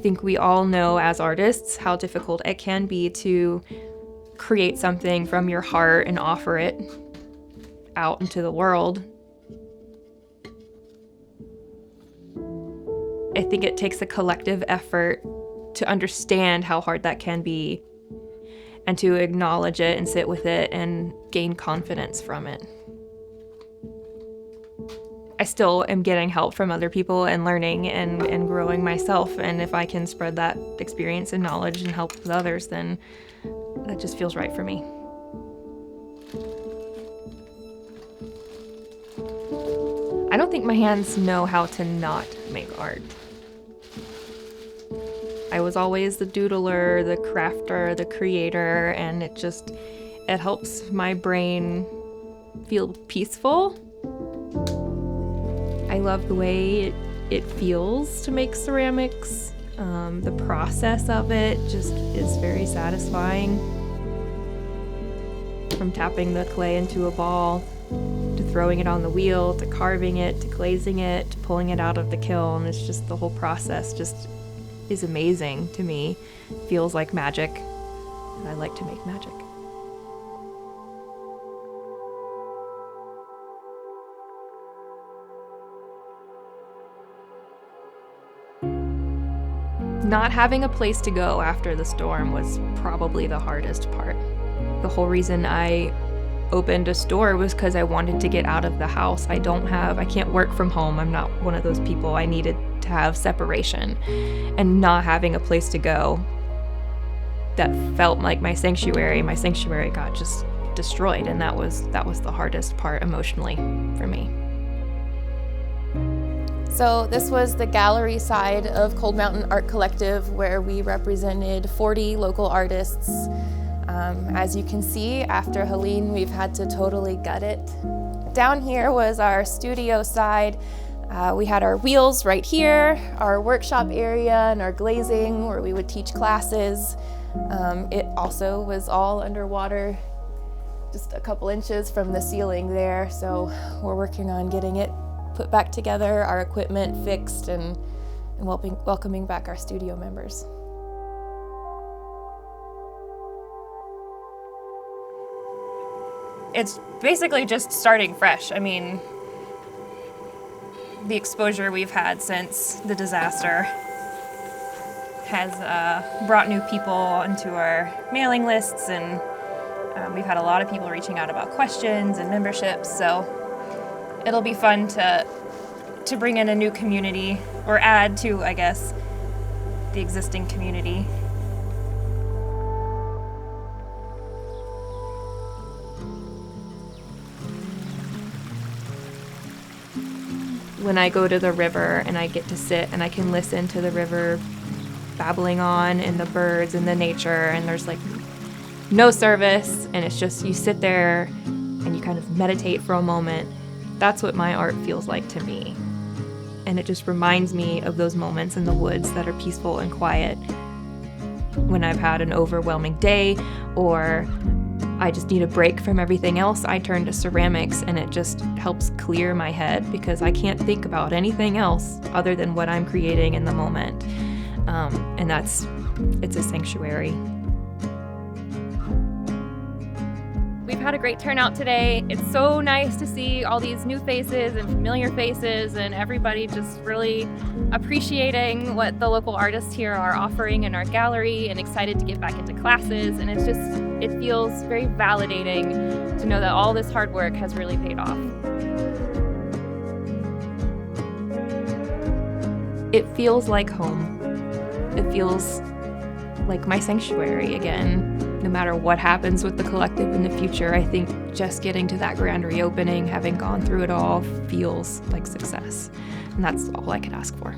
think we all know as artists how difficult it can be to create something from your heart and offer it out into the world. I think it takes a collective effort to understand how hard that can be and to acknowledge it and sit with it and gain confidence from it. I still am getting help from other people and learning and growing myself, and if I can spread that experience and knowledge and help with others, then that just feels right for me. I don't think my hands know how to not make art. I was always the doodler, the crafter, the creator, and it helps my brain feel peaceful. I love the way it feels to make ceramics. The process of it just is very satisfying. From tapping the clay into a ball, to throwing it on the wheel, to carving it, to glazing it, to pulling it out of the kiln. It's just the whole process just is amazing to me. It feels like magic, and I like to make magic. Not having a place to go after the storm was probably the hardest part. The whole reason I opened a store was because I wanted to get out of the house. I can't work from home. I'm not one of those people. I needed to have separation, and not having a place to go that felt like my sanctuary got just destroyed, and that was the hardest part emotionally for me. So this was the gallery side of Cold Mountain Art Collective, where we represented 40 local artists. As you can see, after Helene, we've had to totally gut it. Down here was our studio side. We had our wheels right here, our workshop area, and our glazing where we would teach classes. It also was all underwater, just a couple inches from the ceiling there, so we're working on getting it put back together, our equipment fixed, and welcoming back our studio members. It's basically just starting fresh. I mean, the exposure we've had since the disaster has brought new people into our mailing lists, and we've had a lot of people reaching out about questions and memberships, so it'll be fun to bring in a new community, or add to, I guess, the existing community. When I go to the river and I get to sit and I can listen to the river babbling on, and the birds and the nature, and there's like no service, and it's just you sit there and you kind of meditate for a moment. That's what my art feels like to me. And it just reminds me of those moments in the woods that are peaceful and quiet. When I've had an overwhelming day, or I just need a break from everything else, I turn to ceramics, and it just helps clear my head because I can't think about anything else other than what I'm creating in the moment. And it's a sanctuary. We've had a great turnout today. It's so nice to see all these new faces and familiar faces, and everybody just really appreciating what the local artists here are offering in our gallery, and excited to get back into classes. And it feels very validating to know that all this hard work has really paid off. It feels like home. It feels like my sanctuary again. No matter what happens with the collective in the future, I think just getting to that grand reopening, having gone through it all, feels like success. And that's all I could ask for.